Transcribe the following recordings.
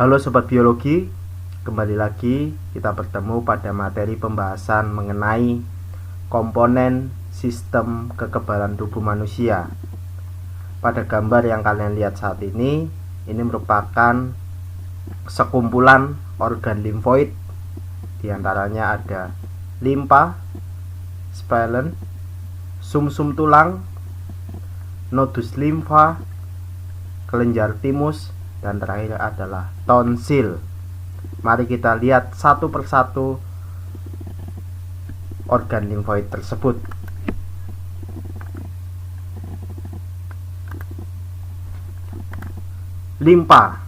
Halo Sobat Biologi, kembali lagi kita bertemu pada materi pembahasan mengenai komponen sistem kekebalan tubuh manusia. Pada gambar yang kalian lihat saat ini merupakan sekumpulan organ limfoid. Di antaranya ada limpa, spleen, sumsum tulang, nodus limfa, kelenjar timus, dan terakhir adalah tonsil. Mari kita lihat satu persatu organ limfoid tersebut. Limpa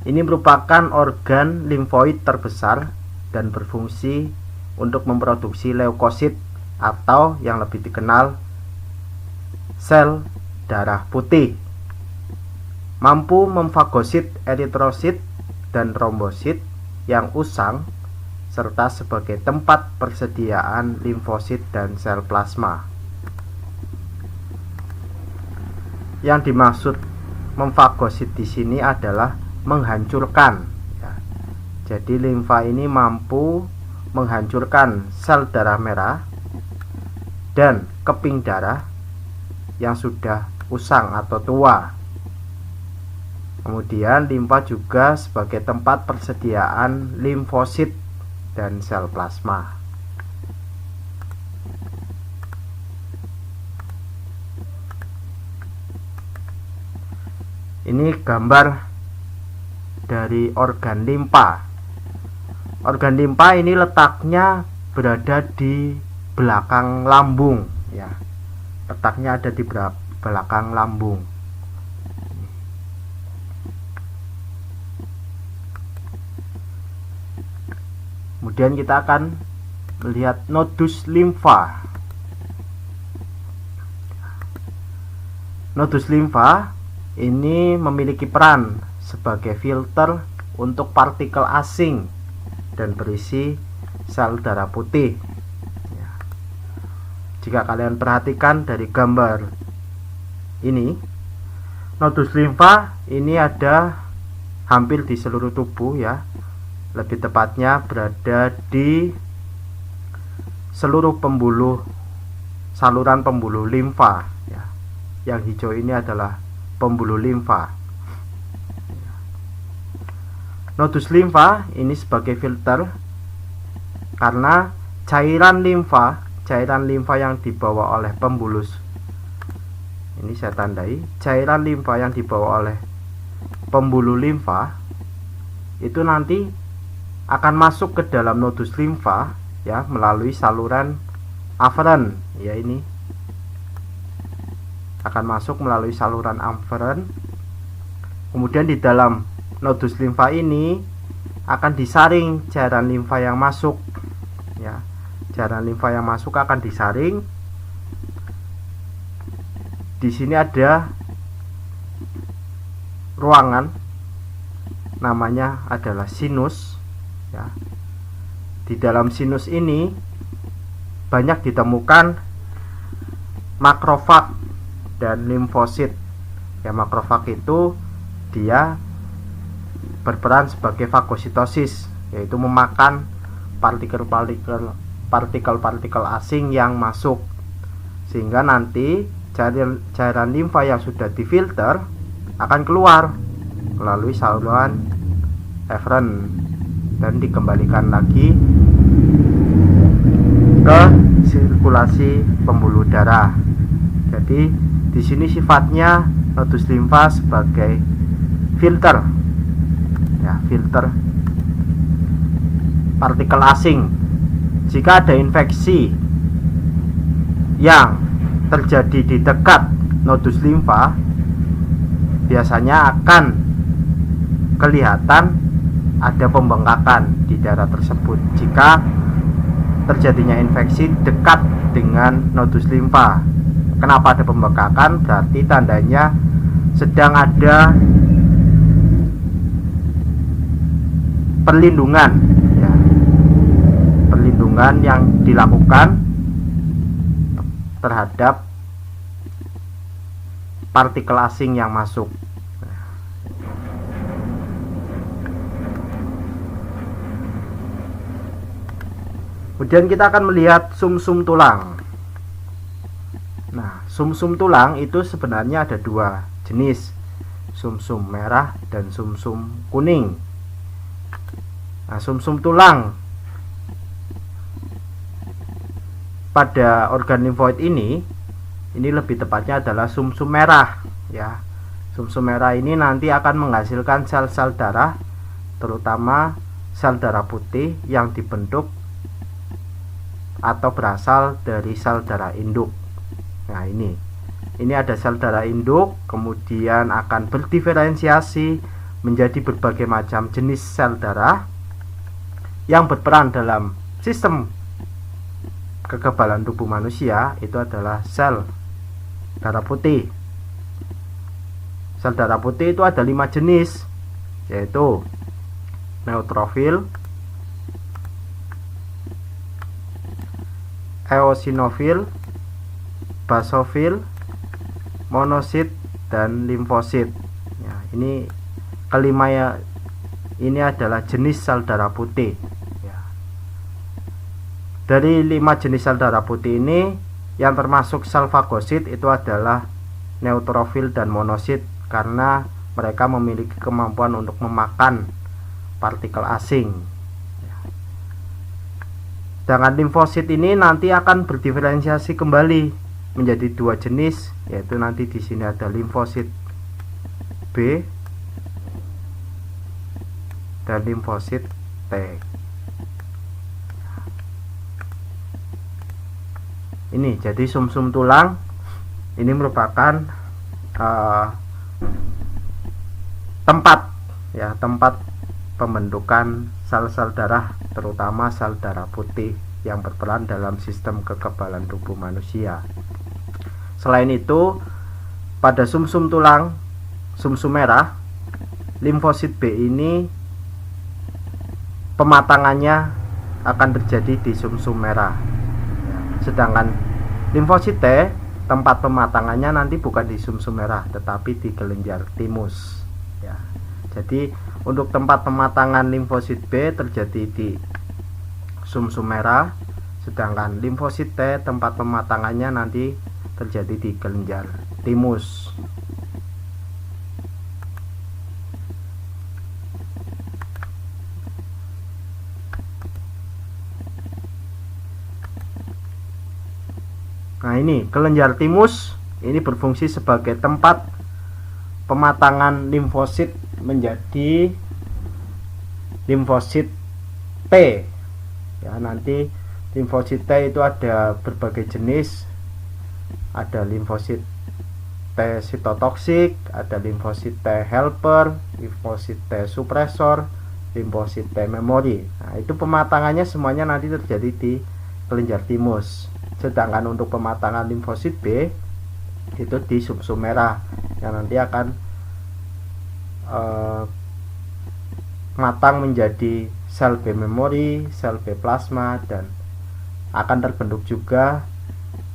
ini merupakan organ limfoid terbesar dan berfungsi untuk memproduksi leukosit atau yang lebih dikenal sel darah putih. Mampu memfagosit eritrosit dan trombosit yang usang, serta sebagai tempat persediaan limfosit dan sel plasma. Yang dimaksud memfagosit di sini adalah menghancurkan. Jadi limfa ini mampu menghancurkan sel darah merah dan keping darah yang sudah usang atau tua. Kemudian limfa juga sebagai tempat persediaan limfosit dan sel plasma. Ini gambar dari organ limpa. Organ limpa ini letaknya berada di belakang lambung, ya. Letaknya ada di belakang lambung. Kemudian kita akan melihat nodus limfa. Nodus limfa ini memiliki peran sebagai filter untuk partikel asing dan berisi sel darah putih. Jika kalian perhatikan dari gambar ini, nodus limfa ini ada hampir di seluruh tubuh, ya. Lebih tepatnya berada di seluruh saluran pembuluh limfa, ya. Yang hijau ini adalah pembuluh limfa. Nodus limfa ini sebagai filter karena cairan limfa yang dibawa oleh pembuluh, ini saya tandai, cairan limfa yang dibawa oleh pembuluh limfa itu nanti akan masuk ke dalam nodus limfa, ya, melalui saluran aferen, ya. Ini akan masuk melalui saluran aferen. Kemudian di dalam nodus limfa ini akan disaring cairan limfa yang masuk, ya. Cairan limfa yang masuk akan disaring. Di sini ada ruangan, namanya adalah sinus, ya. Di dalam sinus ini banyak ditemukan makrofag dan limfosit. Ya, makrofag itu dia berperan sebagai fagositosis, yaitu memakan partikel-partikel asing yang masuk, sehingga nanti cairan limfa yang sudah difilter akan keluar melalui saluran eferen dan dikembalikan lagi ke sirkulasi pembuluh darah. Jadi di sini sifatnya nodus limfa sebagai filter, ya, filter partikel asing. Jika ada infeksi yang terjadi di dekat nodus limfa, biasanya akan kelihatan ada pembengkakan di daerah tersebut. Jika terjadinya infeksi dekat dengan nodus limfa, kenapa ada pembengkakan? Berarti tandanya sedang ada perlindungan, ya. Perlindungan yang dilakukan terhadap partikel asing yang masuk. Kemudian kita akan melihat sumsum tulang. Nah, sumsum tulang itu sebenarnya ada dua jenis, sumsum merah dan sumsum kuning. Nah, sumsum tulang pada organ limfoid ini lebih tepatnya adalah sumsum merah ya. Sumsum merah ini nanti akan menghasilkan sel-sel darah, terutama sel darah putih yang dibentuk atau berasal dari sel darah induk. Nah, ini ada sel darah induk, kemudian akan berdiferensiasi menjadi berbagai macam jenis sel darah yang berperan dalam sistem kekebalan tubuh manusia. Itu adalah sel darah putih. Sel darah putih itu ada 5 jenis, yaitu neutrofil, eosinofil, basofil, monosit, dan limfosit. Ya, ini kelima ya, ini adalah jenis sel darah putih ya. Dari 5 jenis sel darah putih ini, yang termasuk sel fagosit itu adalah neutrofil dan monosit, karena mereka memiliki kemampuan untuk memakan partikel asing. Sedangkan limfosit ini nanti akan berdiferensiasi kembali menjadi 2 jenis, yaitu nanti di sini ada limfosit B dan limfosit T. Ini jadi sumsum tulang ini merupakan tempat pembentukan sel-sel darah, terutama sel darah putih yang berperan dalam sistem kekebalan tubuh manusia. Selain itu, pada sumsum tulang sumsum merah, limfosit B ini pematangannya akan terjadi di sumsum merah. Sedangkan limfosit T, tempat pematangannya nanti bukan di sumsum merah, tetapi di kelenjar timus ya. Jadi untuk tempat pematangan limfosit B terjadi di sumsum merah, sedangkan limfosit T tempat pematangannya nanti terjadi di kelenjar timus. Nah, ini kelenjar timus ini berfungsi sebagai tempat pematangan limfosit menjadi limfosit T ya. Nanti limfosit T itu ada berbagai jenis, ada limfosit T sitotoksik, ada limfosit T helper, limfosit T supresor, limfosit T memori. Nah, itu pematangannya semuanya nanti terjadi di kelenjar timus. Sedangkan untuk pematangan limfosit B itu di sumsum merah yang nanti akan matang menjadi sel B memori, sel B plasma, dan akan terbentuk juga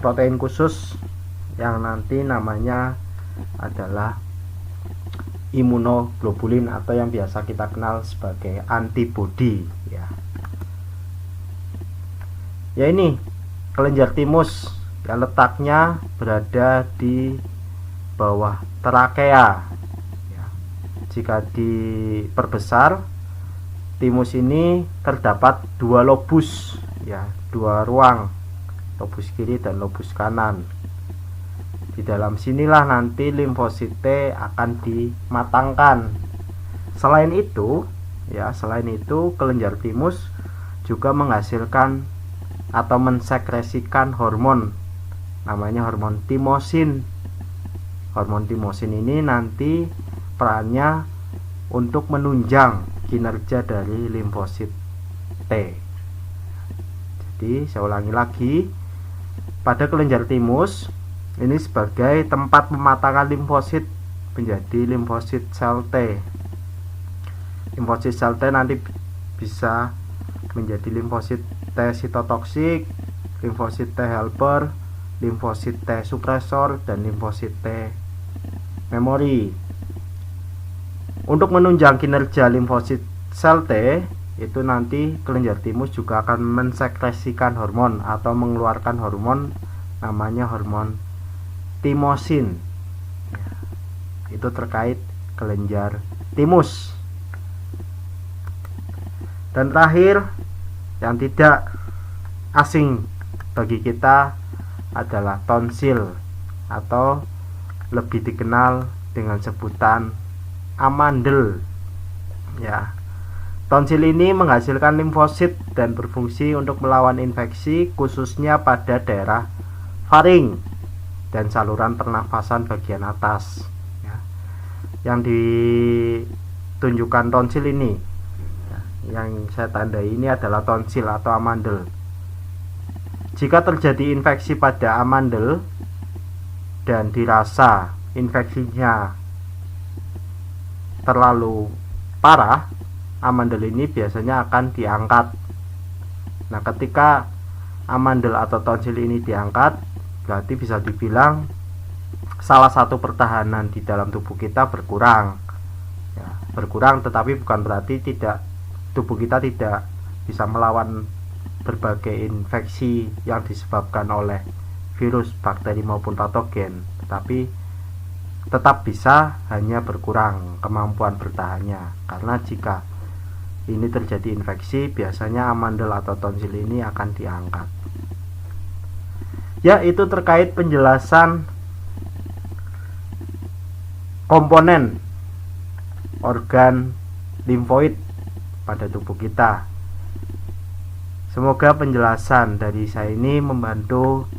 protein khusus yang nanti namanya adalah imunoglobulin atau yang biasa kita kenal sebagai antibodi ya. Ya, ini kelenjar timus yang letaknya berada di bawah trakea ya. Jika diperbesar, timus ini terdapat 2 lobus ya, 2 ruang, lobus kiri dan lobus kanan. Di dalam sinilah nanti limfosit T akan dimatangkan. Selain itu kelenjar timus juga menghasilkan atau mensekresikan hormon, namanya hormon timosin. Hormon timosin ini nanti perannya untuk menunjang kinerja dari limfosit T. Jadi saya ulangi lagi, pada kelenjar timus ini sebagai tempat pematangan limfosit menjadi limfosit sel T. Limfosit sel T nanti bisa menjadi limfosit T sitotoksik, limfosit T helper, limfosit T supresor, dan limfosit T memori. Untuk menunjang kinerja limfosit sel T, itu nanti kelenjar timus juga akan mensekresikan hormon atau mengeluarkan hormon namanya hormon timosin. Ya, itu terkait kelenjar timus. Dan terakhir, yang tidak asing bagi kita adalah tonsil atau lebih dikenal dengan sebutan amandel. Ya. Tonsil ini menghasilkan limfosit dan berfungsi untuk melawan infeksi khususnya pada daerah faring dan saluran pernafasan bagian atas. Ya. Yang ditunjukkan tonsil ini, yang saya tandai ini adalah tonsil atau amandel. Jika terjadi infeksi pada amandel dan dirasa infeksinya terlalu parah, amandel ini biasanya akan diangkat. Nah, ketika amandel atau tonsil ini diangkat, berarti bisa dibilang salah satu pertahanan di dalam tubuh kita berkurang. Ya, berkurang, tetapi bukan berarti tubuh kita tidak bisa melawan berbagai infeksi yang disebabkan oleh virus, bakteri maupun patogen, tetapi tetap bisa, hanya berkurang kemampuan bertahannya. Karena jika ini terjadi infeksi, biasanya amandel atau tonsil ini akan diangkat. Ya, itu terkait penjelasan komponen organ limfoid pada tubuh kita. Semoga penjelasan dari saya ini membantu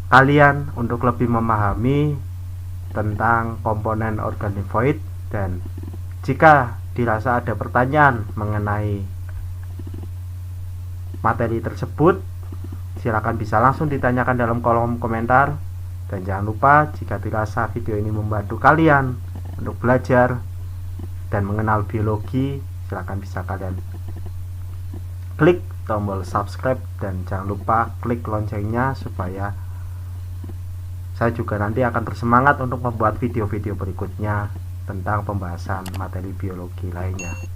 kalian untuk lebih memahami tentang komponen organ limfoid, dan jika dirasa ada pertanyaan mengenai materi tersebut, silakan bisa langsung ditanyakan dalam kolom komentar. Dan jangan lupa, jika dirasa video ini membantu kalian untuk belajar dan mengenal biologi, silakan bisa kalian klik tombol subscribe dan jangan lupa klik loncengnya supaya saya juga nanti akan bersemangat untuk membuat video-video berikutnya tentang pembahasan materi biologi lainnya.